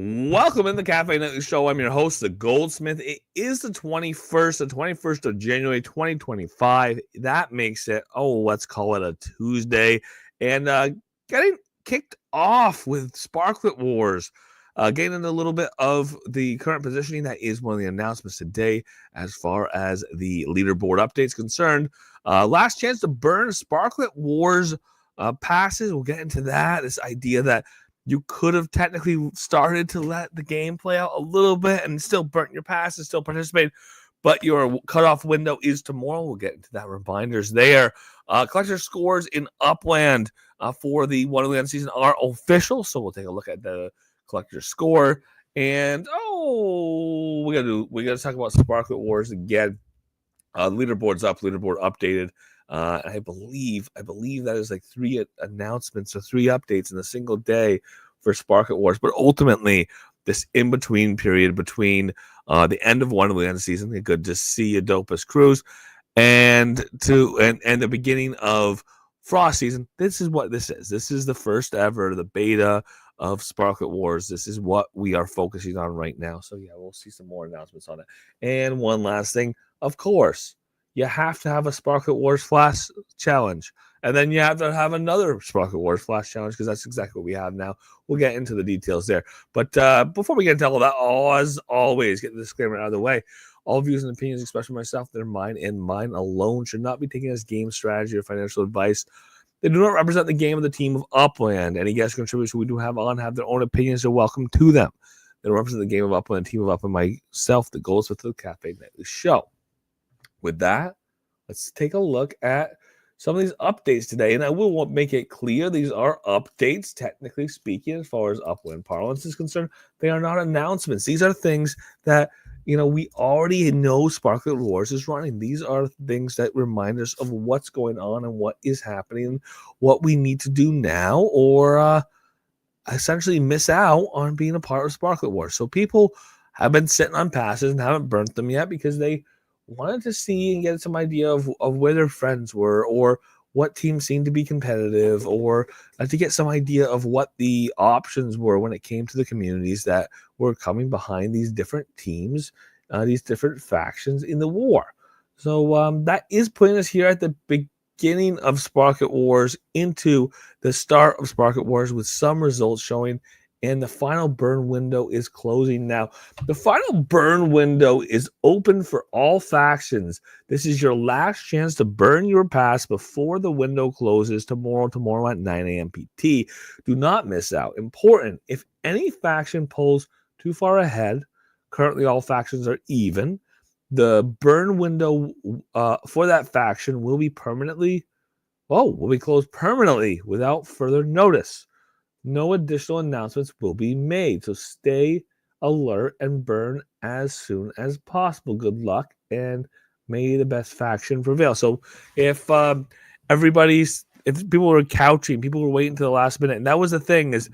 Welcome in the Cafe Nightly Show. I'm your host, the Goldsmith. It is the 21st of January, 2025. That makes it, let's call it a Tuesday. And getting kicked off with Sparklet Warz. Getting into a little bit of the current positioning. That is one of the announcements today as far as the leaderboard updates concerned. Last chance to burn Sparklet Warz passes. We'll get into that. This idea that you could have technically started to let the game play out a little bit and still burnt your pass and still participate, but your cutoff window is tomorrow. We'll get into that. Reminders there. Collector scores in Upland for the Wonderland season are official, so we'll take a look at the collector score. And we gotta talk about Sparklet Warz again. Leaderboard's up, leaderboard updated. I believe that is like 3 announcements or 3 updates in a single day for Sparklet Warz. But ultimately, this in-between period between the end of Wonderland season, good to see Adopus Cruise, and the beginning of Frost season. This is what this is. This is the first ever, the beta of Sparklet Warz. This is what we are focusing on right now. So yeah, we'll see some more announcements on it. And one last thing, of course, you have to have a Sparklet Warz Flash challenge. And then you have to have another Sparklet Warz Flash challenge, because that's exactly what we have now. We'll get into the details there. But before we get into all that, as always, get the disclaimer out of the way. All views and opinions expressed by myself, they're mine and mine alone, should not be taken as game strategy or financial advice. They do not represent the game of the team of Upland. Any guest contributors who we do have on have their own opinions. They're welcome to them. They don't represent the game of Upland, the team of Upland, myself, the Goldsmith of the Cafe Nightly Show. With that, let's take a look at some of these updates today. And I will make it clear, these are updates, technically speaking, as far as Upland parlance is concerned. They are not announcements. These are things that, we already know Sparklet Warz is running. These are things that remind us of what's going on and what is happening, what we need to do now, or essentially miss out on being a part of Sparklet Warz. So people have been sitting on passes and haven't burnt them yet because they wanted to see and get some idea of where their friends were, or what teams seemed to be competitive, or to get some idea of what the options were when it came to the communities that were coming behind these different teams, these different factions in the war. So that is putting us here at the beginning of Sparklet Warz into the start of Sparklet Warz, with some results showing, and the final burn window is closing now. The final burn window is open for all factions. This is your last chance to burn your pass before the window closes tomorrow at 9 a.m. PT. Do not miss out. Important, if any faction pulls too far ahead, currently all factions are even, the burn window for that faction will be closed permanently without further notice. No additional announcements will be made, so stay alert and burn as soon as possible. Good luck, and may the best faction prevail. So if people were couching, people were waiting to the last minute, and that was the thing, is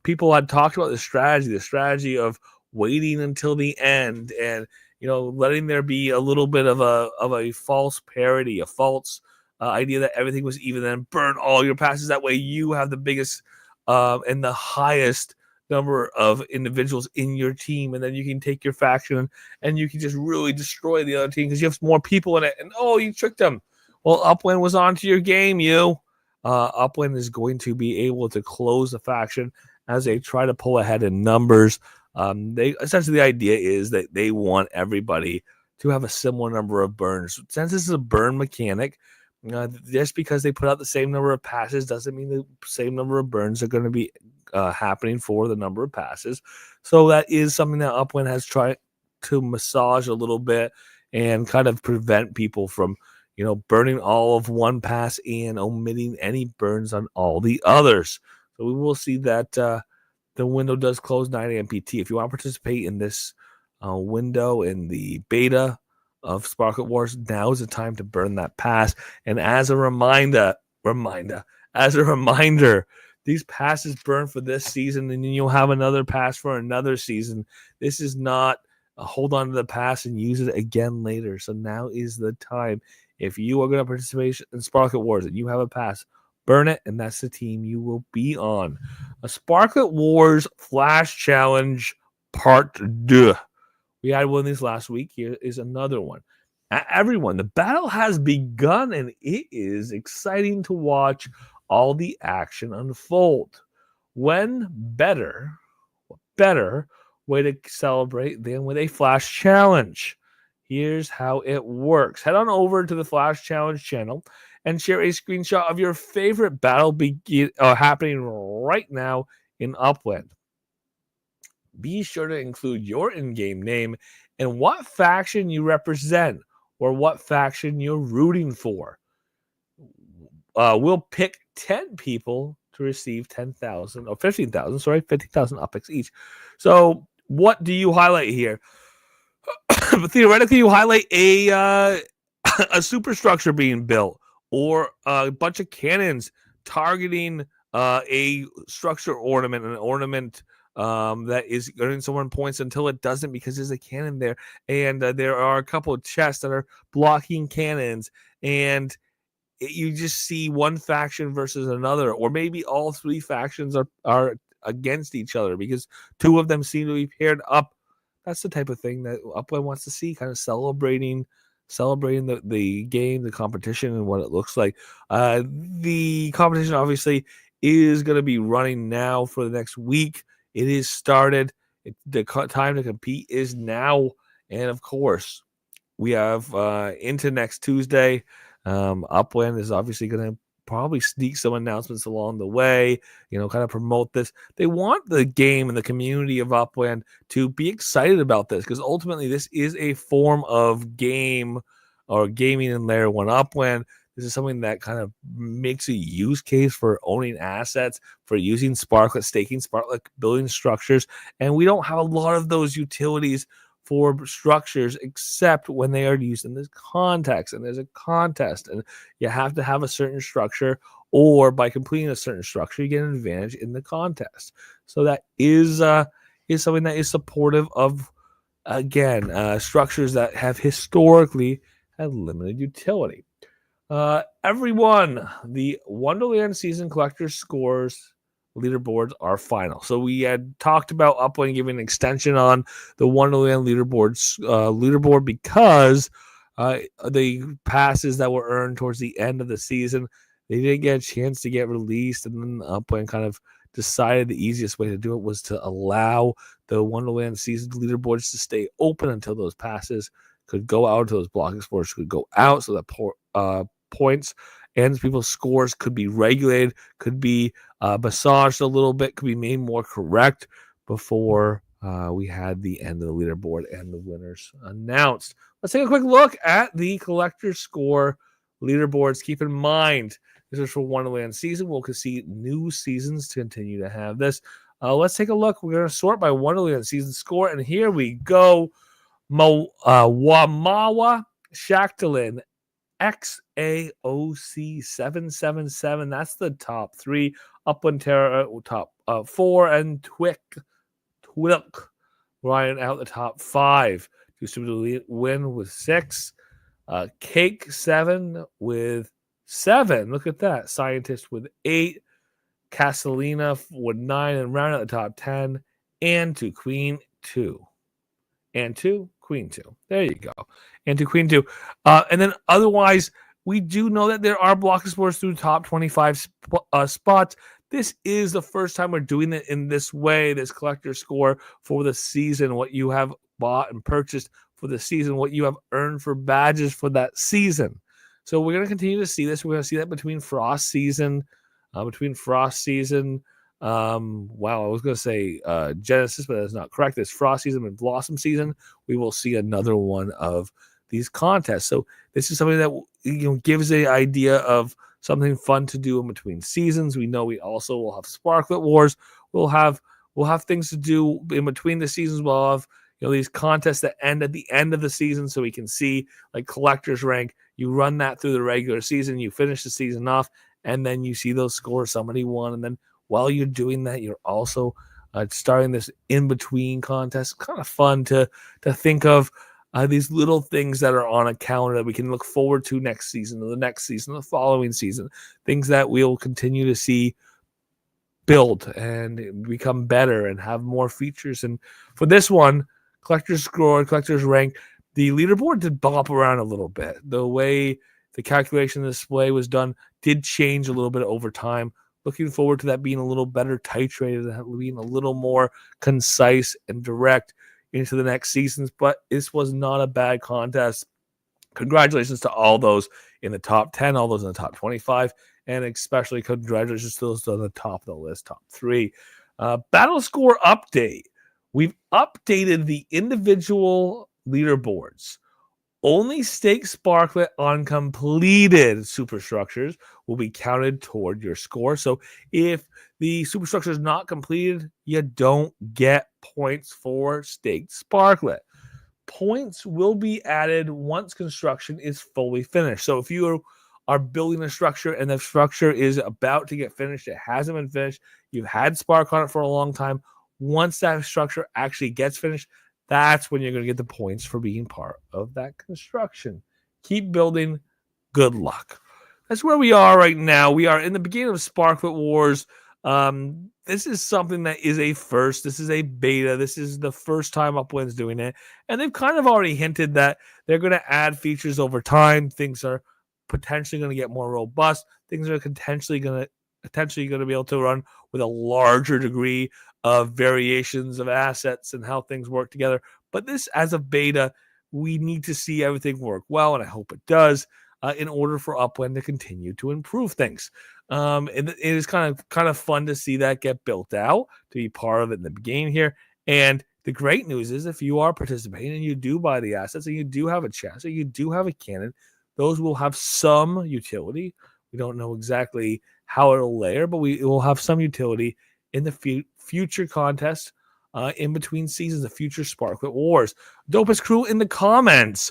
people had talked about the strategy of waiting until the end, and letting there be a little bit of a false parity, a false idea that everything was even, then burn all your passes. That way you have the biggest and the highest number of individuals in your team, and then you can take your faction and you can just really destroy the other team because you have more people in it. And you tricked them. Well, Upland was onto your game. Upland is going to be able to close the faction as they try to pull ahead in numbers. They essentially, the idea is that they want everybody to have a similar number of burns. Since this is a burn mechanic, just because they put out the same number of passes doesn't mean the same number of burns are going to be happening for the number of passes. So that is something that Upland has tried to massage a little bit and kind of prevent people from, burning all of one pass and omitting any burns on all the others. So we will see that the window does close 9 a.m. PT. If you want to participate in this window in the beta of Sparklet Warz, now is the time to burn that pass. And as a reminder, these passes burn for this season, and then you'll have another pass for another season. This is not a hold on to the pass and use it again later. So now is the time. If you are going to participate in Sparklet Warz and you have a pass, burn it, and that's the team you will be on. A Sparklet Warz Flash Challenge Part 2. We had one of these last week. Here is another one. Everyone, the battle has begun, and it is exciting to watch all the action unfold. When better way to celebrate than with a Flash Challenge? Here's how it works. Head on over to the Flash Challenge channel and share a screenshot of your favorite battle happening right now in Upland. Be sure to include your in-game name and what faction you represent or what faction you're rooting for. We'll pick 10 people to receive 10,000 or 15,000, 50,000 UPX each. So what do you highlight here? But theoretically, you highlight a superstructure being built or a bunch of cannons targeting a structure ornament, an ornament that is earning someone points until it doesn't because there's a cannon there. And there are a couple of chests that are blocking cannons. And you just see one faction versus another, or maybe all three factions are against each other because two of them seem to be paired up. That's the type of thing that Upland wants to see, kind of celebrating the game, the competition, and what it looks like. The competition obviously is going to be running now for the next week. It is started. The time to compete is now, and of course, we have into next Tuesday. Upland is obviously going to probably sneak some announcements along the way, kind of promote this. They want the game and the community of Upland to be excited about this because ultimately this is a form of game or gaming in Layer 1 Upland. This is something that kind of makes a use case for owning assets, for using Sparklet, staking Sparklet, building structures. And we don't have a lot of those utilities for structures except when they are used in this context, and there's a contest and you have to have a certain structure, or by completing a certain structure you get an advantage in the contest. So that is something that is supportive of, again, structures that have historically had limited utility. Everyone, the Wonderland Season Collector scores leaderboards are final. So we had talked about Upland giving an extension on the Wonderland leaderboard because the passes that were earned towards the end of the season, they didn't get a chance to get released, and then Upland kind of decided the easiest way to do it was to allow the Wonderland season leaderboards to stay open until those passes could go out, until those block explorers could go out, so that points and people's scores could be regulated, could be massaged a little bit, could be made more correct before we had the end of the leaderboard and the winners announced. Let's take a quick look at the collector score leaderboards. Keep in mind, this is for Wonderland season. We'll see new seasons to continue to have this. Let's take a look. We're going to sort by Wonderland season score, and here we go. Wamawa Shaktalin XAOC 777. That's the top three. Upland Terra top 4, and Twilk Ryan out the top 5. To win with 6. Cake 7 with 7. Look at that. Scientist with 8. Castellina with 9, and round out the top 10. And to Queen 2. And to Queen 2. There you go. And to Queen 2. And then otherwise, we do know that there are block explorers through the top 25 spots. This is the first time we're doing it in this way, this collector score for the season, what you have bought and purchased for the season, what you have earned for badges for that season. So we're going to continue to see this. We're going to see that between Frost season, wow, I was going to say Genesis, but that's not correct. It's Frost season and Blossom season. We will see another one of these contests. So this is something that gives an idea of something fun to do in between seasons. We know we also will have Sparklet Warz. We'll have things to do in between the seasons. We'll have these contests that end at the end of the season, so we can see like collector's rank. You run that through the regular season, you finish the season off, and then you see those scores. Somebody won, and then while you're doing that, you're also starting this in between contest. Kind of fun to think of. these little things that are on a calendar that we can look forward to next season or the next season, the following season, things that we'll continue to see build and become better and have more features. And for this one, collector's score, collector's rank, the leaderboard did bump around a little bit. The way the calculation display was done did change a little bit over time. Looking forward to that being a little better titrated, being a little more concise and direct into the next seasons. But this was not a bad contest. Congratulations to all those in the top 10, all those in the top 25, and especially congratulations to those on the top of the list, top 3. Battle score update. We've updated the individual leaderboards. Only stake Sparklet on completed superstructures will be counted toward your score. So if the superstructure is not completed, you don't get points for staked Sparklet. Points will be added once construction is fully finished. So if you are building a structure and the structure is about to get finished, it hasn't been finished, you've had Spark on it for a long time, once that structure actually gets finished, that's when you're going to get the points for being part of that construction. Keep building. Good luck. That's where we are right now. We are in the beginning of Sparklet Warz. This is something that is a first. This is a beta. This is the first time Upland's doing it. And they've kind of already hinted that they're going to add features over time. Things are potentially going to get more robust. Things are potentially going to be able to run with a larger degree of variations of assets and how things work together. But this, as a beta, we need to see everything work well, and I hope it does, in order for Upland to continue to improve things. It is kind of fun to see that get built out, to be part of it in the beginning here. And the great news is, if you are participating and you do buy the assets and you do have a chest or you do have a cannon, those will have some utility. We don't know exactly how it'll layer, but it will have some utility in the future contest, in between seasons, the future Sparklet Warz. Dopest crew in the comments.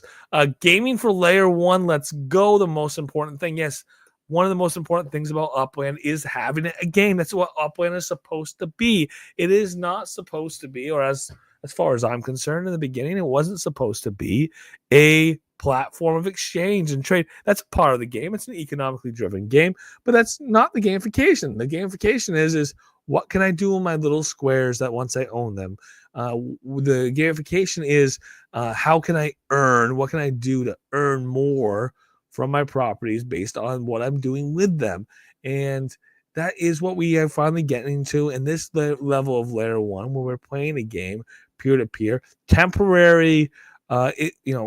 Gaming for layer 1, let's go. The most important thing, yes, one of the most important things about Upland is having a game. That's what Upland is supposed to be. It is not supposed to be, or as far as I'm concerned, in the beginning, it wasn't supposed to be a platform of exchange and trade. That's part of the game. It's an economically driven game, but that's not the gamification. The gamification is what can I do in my little squares that once I own them? The gamification is how can I earn? What can I do to earn more from my properties based on what I'm doing with them? And that is what we are finally getting to in this level of layer 1, where we're playing a game peer-to-peer, temporary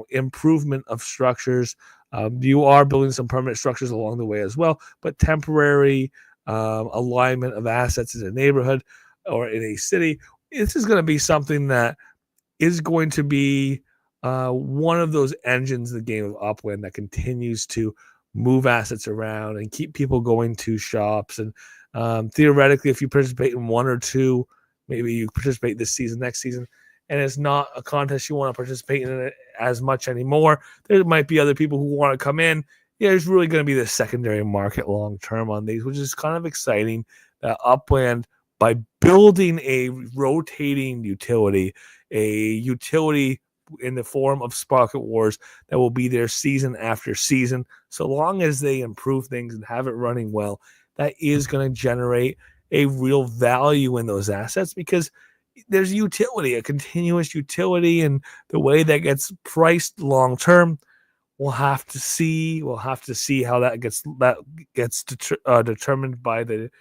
improvement of structures. You are building some permanent structures along the way as well, but temporary alignment of assets in a neighborhood or in a city. This is going to be something that is going to be one of those engines in the game of Upland that continues to move assets around and keep people going to shops. And theoretically, if you participate in one or two, maybe you participate this season, next season, and it's not a contest you want to participate in it as much anymore, there might be other people who want to come in. Yeah, there's really going to be the secondary market long term on these, which is kind of exciting. Upland, by building a rotating utility, a utility in the form of Sparklet Warz that will be there season after season, so long as they improve things and have it running well, that is going to generate a real value in those assets, because there's utility, a continuous utility, and the way that gets priced long term, we'll have to see. We'll have to see how that gets determined by the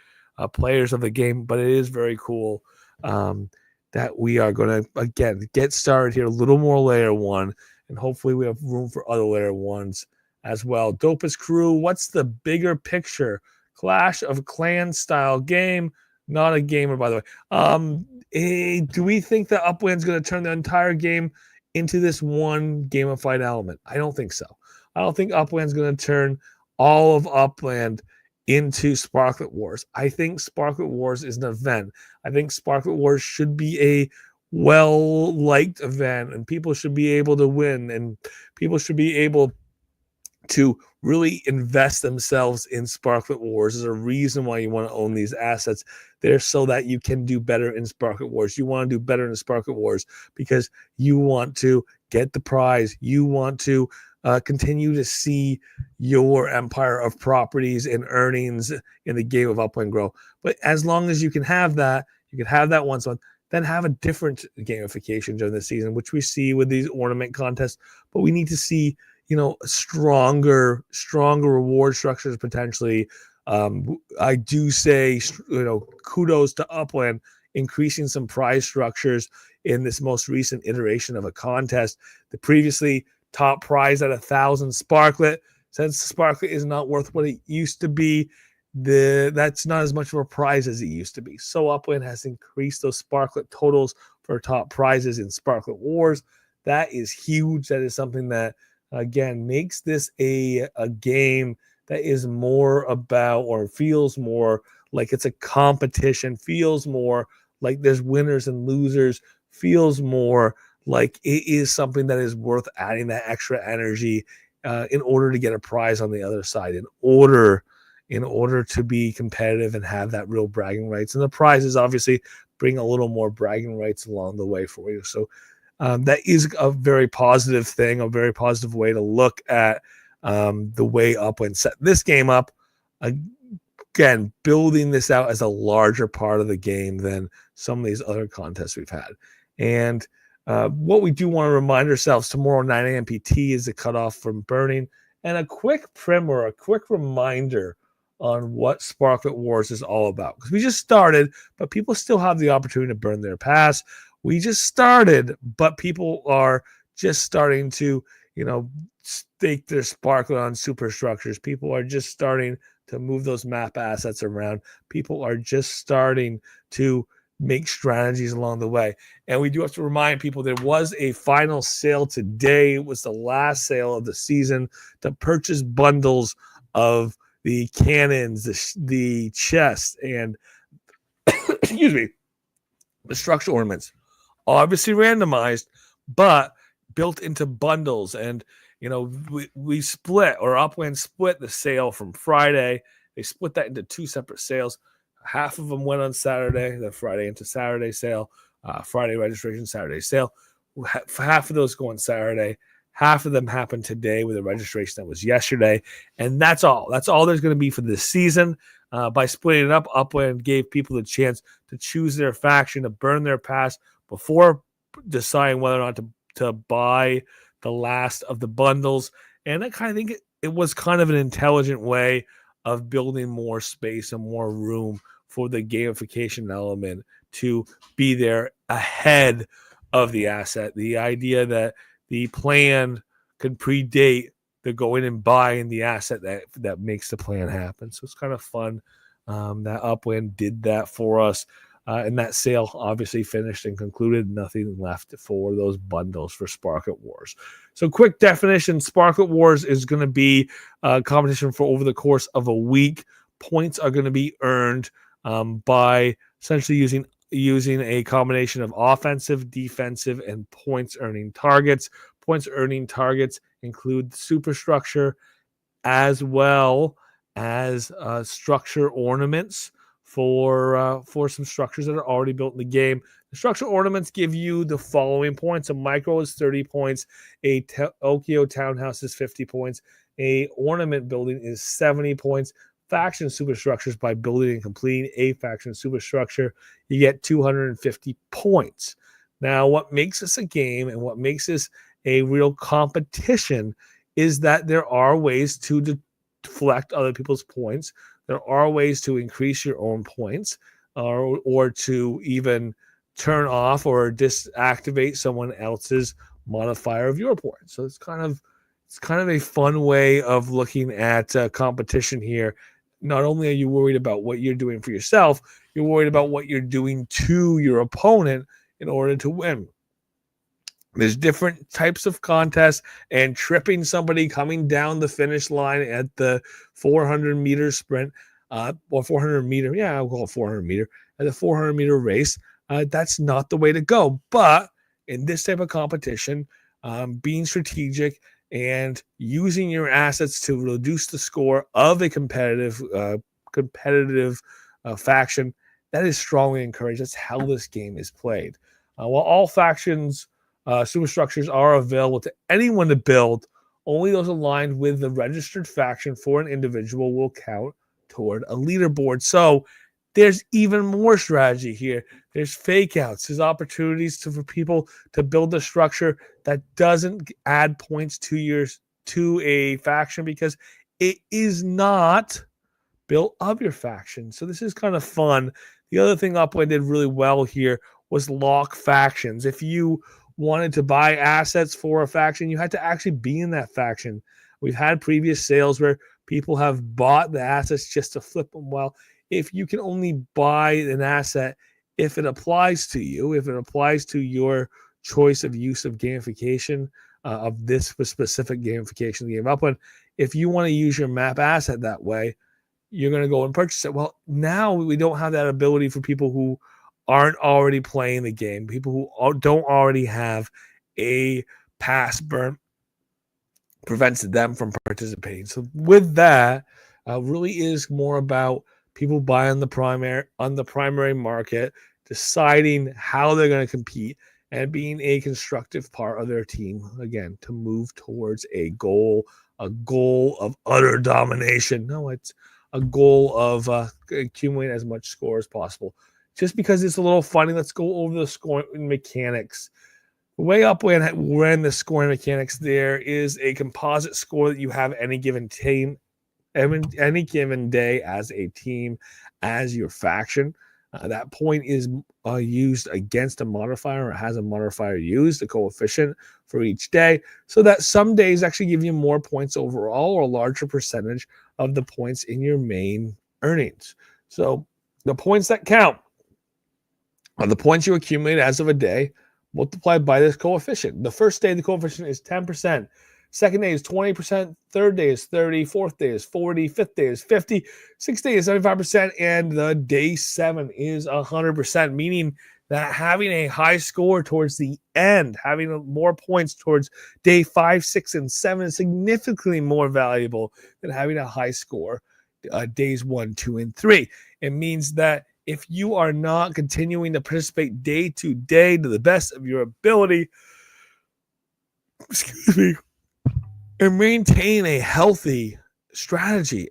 players of the game. But it is very cool that we are going to again get started here, a little more layer 1, and hopefully we have room for other layer 1s as well. Dopest crew, what's the bigger picture? Clash of Clans style game, not a gamer, by the way. Do we think that Upland's going to turn the entire game into this one gamified element? I don't think so. I don't think Upland's going to turn all of Upland into Sparklet Warz. I think Sparklet Warz is an event. I think Sparklet Warz should be a well-liked event, and people should be able to win, and people should be able to really invest themselves in Sparklet Warz. There's a reason why you want to own these assets there, so that you can do better in Sparklet Warz. You want to do better in Sparklet Warz because you want to get the prize. You want to continue to see your empire of properties and earnings in the game of Up and Grow. But as long as you can have that once a month, then have a different gamification during the season, which we see with these ornament contests. But we need to see, stronger reward structures potentially. I do say, kudos to Upland increasing some prize structures in this most recent iteration of a contest. The previously top prize at 1,000 Sparklet, since Sparklet is not worth what it used to be, that's not as much of a prize as it used to be. So Upland has increased those Sparklet totals for top prizes in Sparklet Warz. That is huge. That is something that, again, makes this a game that is more about, or feels more like it's a competition, feels more like there's winners and losers, feels more like it is something that is worth adding that extra energy in order to get a prize on the other side, in order to be competitive and have that real bragging rights. And the prizes obviously bring a little more bragging rights along the way for you. So that is a very positive thing, a very positive way to look at the way Upland set this game up. Again, building this out as a larger part of the game than some of these other contests we've had. And what we do want to remind ourselves, tomorrow 9 a.m. PT is the cutoff from burning. And a quick primer, a quick reminder on what Sparklet Warz is all about. Because we just started, but people still have the opportunity to burn their pass. We just started, but people are just starting to, stake their Sparklet on superstructures. People are just starting to move those map assets around. People are just starting to make strategies along the way. And we do have to remind people there was a final sale today. It was the last sale of the season to purchase bundles of the cannons, the chests, and excuse me, the structure ornaments. Obviously randomized, but built into bundles. And we split, or Upland split the sale from Friday. They split that into two separate sales. Half of them went on Saturday, the Friday into Saturday sale, Friday registration, Saturday sale. Half of those go on Saturday. Half of them happened today with a registration that was yesterday. And that's all. That's all there's going to be for this season. By splitting it up, Upland gave people the chance to choose their faction, to burn their pass before deciding whether or not to buy the last of the bundles. And I kind of think it was kind of an intelligent way of building more space and more room for the gamification element to be there ahead of the asset. The idea that the plan can predate the going and buying the asset that makes the plan happen. So it's kind of fun that Upland did that for us. And that sale obviously finished and concluded. Nothing left for those bundles for Sparklet Warz. So quick definition, Sparklet Warz is going to be a competition for over the course of a week. Points are going to be earned by essentially using a combination of offensive, defensive, and points earning targets. Points earning targets include superstructure as well as structure ornaments for some structures that are already built in the game. The structure ornaments give you the following points. A micro is 30 points. A Okio townhouse is 50 points. A ornament building is 70 points. Faction superstructures, by building and completing a faction superstructure, you get 250 points. Now, what makes this a game and what makes this a real competition is that there are ways to deflect other people's points. There are ways to increase your own points, or to even turn off or disactivate someone else's modifier of your points. So it's kind of a fun way of looking at competition here. Not only are you worried about what you're doing for yourself, you're worried about what you're doing to your opponent in order to win. There's different types of contests, and tripping somebody coming down the finish line at the 400-meter sprint, or 400-meter, I'll call it 400-meter, at the 400-meter race, that's not the way to go. But in this type of competition, being strategic and using your assets to reduce the score of a competitive faction, that is strongly encouraged. That's how this game is played. While all factions Superstructures are available to anyone to build. Only those aligned with the registered faction for an individual will count toward a leaderboard. So there's even more strategy here. There's fake outs. There's opportunities for people to build a structure that doesn't add points to a faction because it is not built of your faction. So this is kind of fun. The other thing Upland did really well here was lock factions. If you wanted to buy assets for a faction, you had to actually be in that faction. We've had previous sales where people have bought the assets just to flip them. Well, if you can only buy an asset if it applies to you, if it applies to your choice of use of gamification, of this specific gamification game Upland, if you want to use your map asset that way, you're going to go and purchase it. Well, now we don't have that ability for people who aren't already playing the game, people who don't already have a pass burn prevents them from participating. So with that, really is more about people buying the primary market, deciding how they're going to compete, and being a constructive part of their team, again, to move towards a goal of utter domination. No, it's a goal of accumulating as much score as possible. Just because it's a little funny, let's go over the scoring mechanics. Way up when the scoring mechanics, there is a composite score that you have any given team, any given day as a team, as your faction. That point is used against a modifier, or has a modifier used, a coefficient for each day, so that some days actually give you more points overall or a larger percentage of the points in your main earnings. So the points that count are the points you accumulate as of a day multiplied by this coefficient. The first day, the coefficient is 10%. Second day is 20%. Third day is 30. Fourth day is 40. Fifth day is 50. Sixth day is 75%. And the day 7 is 100%, meaning that having a high score towards the end, having more points towards day 5, 6, and 7 is significantly more valuable than having a high score days 1, 2, and 3. It means that if you are not continuing to participate day to day to the best of your ability, and maintain a healthy strategy,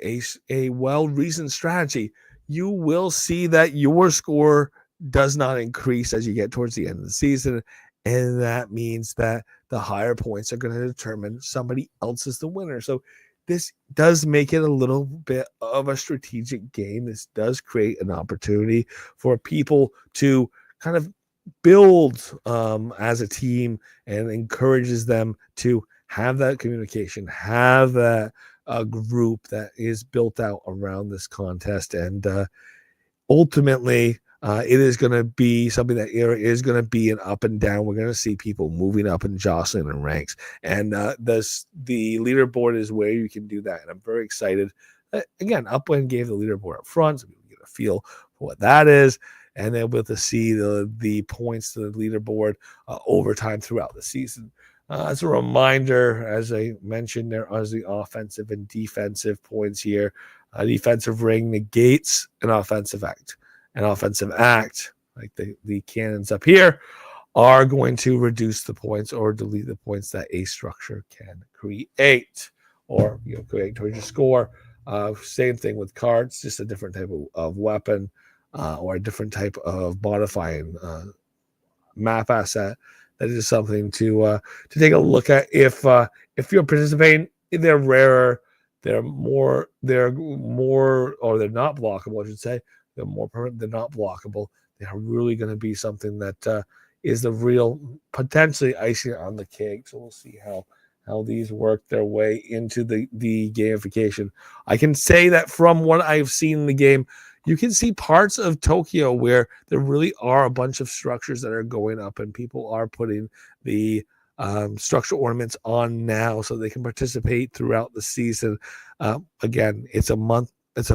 a well-reasoned strategy, you will see that your score does not increase as you get towards the end of the season. And that means that the higher points are going to determine somebody else is the winner. So this does make it a little bit of a strategic game. This does create an opportunity for people to kind of build as a team, and encourages them to have that communication, have that group that is built out around this contest. And ultimately, it is going to be something that is going to be an up and down. We're going to see people moving up and jostling in ranks. And the leaderboard is where you can do that. And I'm very excited. Again, Upland gave the leaderboard up front, so we can get a feel for what that is. And they'll be able to see the points to the leaderboard over time throughout the season. As a reminder, as I mentioned, there are the offensive and defensive points here. Defensive ring negates an offensive act. An offensive act, like the cannons up here, are going to reduce the points or delete the points that a structure can create, or create towards your score. Same thing with cards, just a different type of weapon, or a different type of modifying map asset. That is something to take a look at. If you're participating, they're rarer, they're more, or they're not blockable, I should say. They're more permanent, they're not blockable. They're really going to be something that is the real, potentially icing on the cake. So we'll see how these work their way into the gamification. I can say that from what I've seen in the game, you can see parts of Tokyo where there really are a bunch of structures that are going up, and people are putting the structural ornaments on now so they can participate throughout the season. Again, it's a month. It's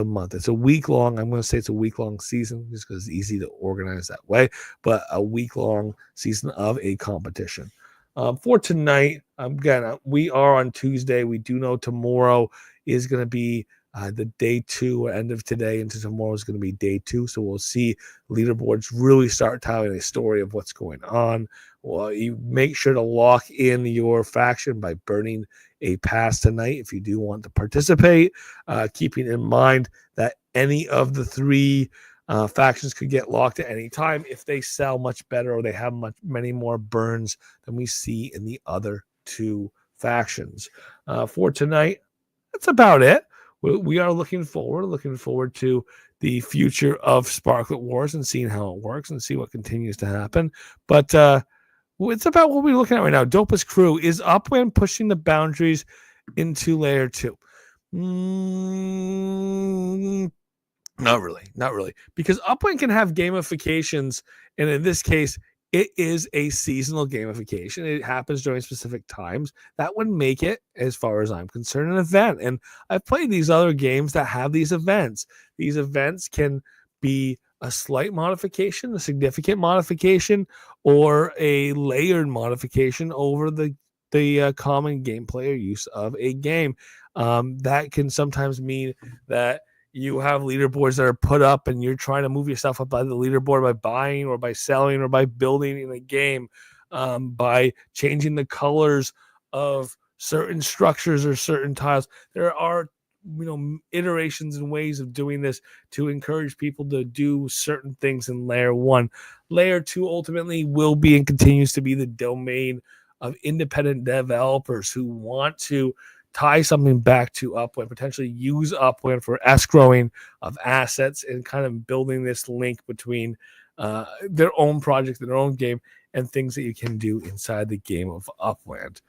a week long. I'm going to say it's a week long season just because it's easy to organize that way, but a week long season of a competition. For tonight, again, we are on Tuesday. We do know tomorrow is going to be The day 2, end of today into tomorrow, is going to be day 2. So we'll see leaderboards really start telling a story of what's going on. Well, you make sure to lock in your faction by burning a pass tonight if you do want to participate, keeping in mind that any of the 3 factions could get locked at any time if they sell much better or they have many more burns than we see in the other 2 factions. For tonight, that's about it. We are looking forward to the future of Sparklet Warz and seeing how it works and see what continues to happen. But it's about what we're looking at right now. Dopest Crew is Upwind pushing the boundaries into Layer 2. Not really. Because Upwind can have gamifications, and in this case, it is a seasonal gamification. It happens during specific times. That would make it, as far as I'm concerned, an event. And I've played these other games that have these events. These events can be a slight modification, a significant modification, or a layered modification over the common gameplay or use of a game. That can sometimes mean that you have leaderboards that are put up and you're trying to move yourself up by the leaderboard by buying or by selling or by building in a game, by changing the colors of certain structures or certain tiles. There are iterations and ways of doing this to encourage people to do certain things in Layer 1. Layer 2 ultimately will be and continues to be the domain of independent developers who want to tie something back to Upwind, potentially use Upwind for escrowing of assets and kind of building this link between their own project, their own game, and things that you can do inside the game of Upwind.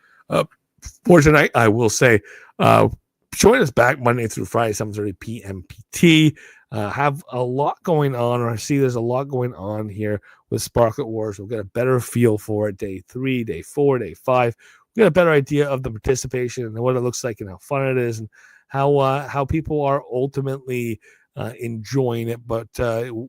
For tonight, I will say, join us back Monday through Friday, 7:30 p.m. PT. Have a lot going on, or I see there's a lot going on here with Sparklet Warz. We'll get a better feel for it day 3, day 4, day 5. We'll get a better idea of the participation and what it looks like and how fun it is and how people are ultimately enjoying it. But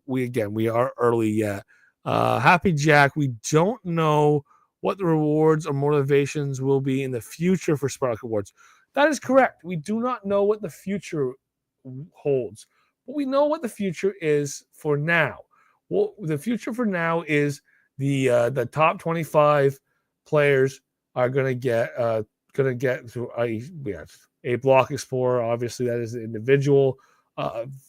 we are early yet. Happy Jack, we don't know what the rewards or motivations will be in the future for Sparklet Warz. That is correct. We do not know what the future holds, but we know what the future is for now. Well, the future for now is the top 25 players are going to get through a block explorer. Obviously, that is the individual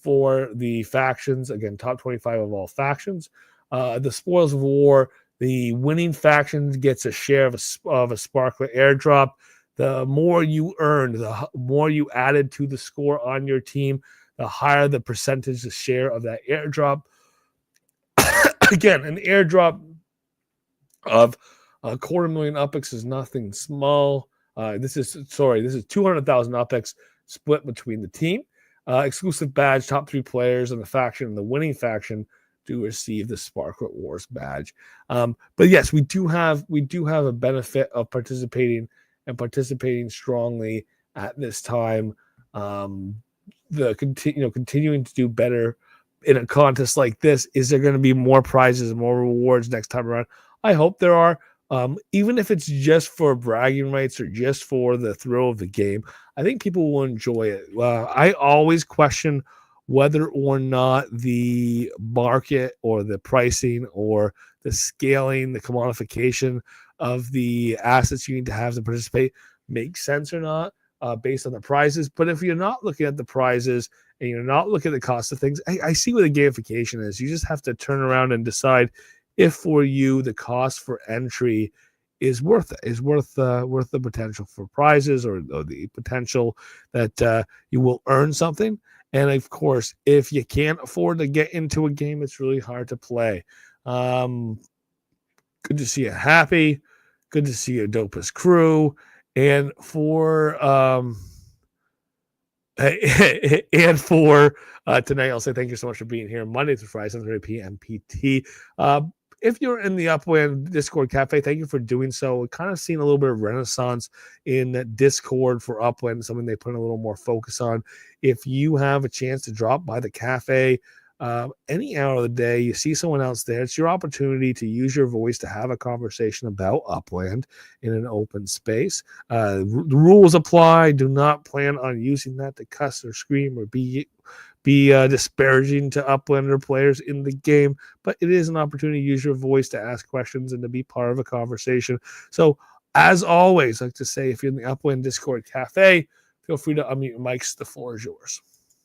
for the factions. Again, top 25 of all factions. The spoils of war. The winning faction gets a share of a Sparklet airdrop. The more you earned, the more you added to the score on your team, the higher the percentage, the share of that airdrop. Again, an airdrop of 250,000 UPX is nothing small. This is 200,000 UPX split between the team. Exclusive badge, top 3 players in the faction and the winning faction do receive the Sparklet Warz badge. But yes, we do have a benefit of participating strongly at this time. Continuing to do better in a contest like this. Is there going to be more prizes and more rewards next time around? I hope there are. Even if it's just for bragging rights or just for the thrill of the game, I think people will enjoy it. I always question whether or not the market or the pricing or the scaling, the commodification of the assets you need to have to participate makes sense or not based on the prizes. But if you're not looking at the prizes and you're not looking at the cost of things, I see what the gamification is. You just have to turn around and decide if for you the cost for entry is worth it, is worth the potential for prizes or the potential that you will earn something. And of course, if you can't afford to get into a game, it's really hard to play. Good to see you happy. Good to see you, Dopest Crew. And for tonight, I'll say thank you so much for being here Monday through Friday, 7:30 p.m. PT. If you're in the Upwind Discord Cafe, thank you for doing so. We're kind of seeing a little bit of renaissance in Discord for Upwind, something they put a little more focus on. If you have a chance to drop by the cafe, any hour of the day, you see someone else there, it's your opportunity to use your voice to have a conversation about Upland in an open space. The rules apply. Do not plan on using that to cuss or scream or be disparaging to Uplander players in the game, but it is an opportunity to use your voice to ask questions and to be part of a conversation. So, as always, I like to say, if you're in the Upland Discord Cafe, feel free to unmute your mics. The floor is yours.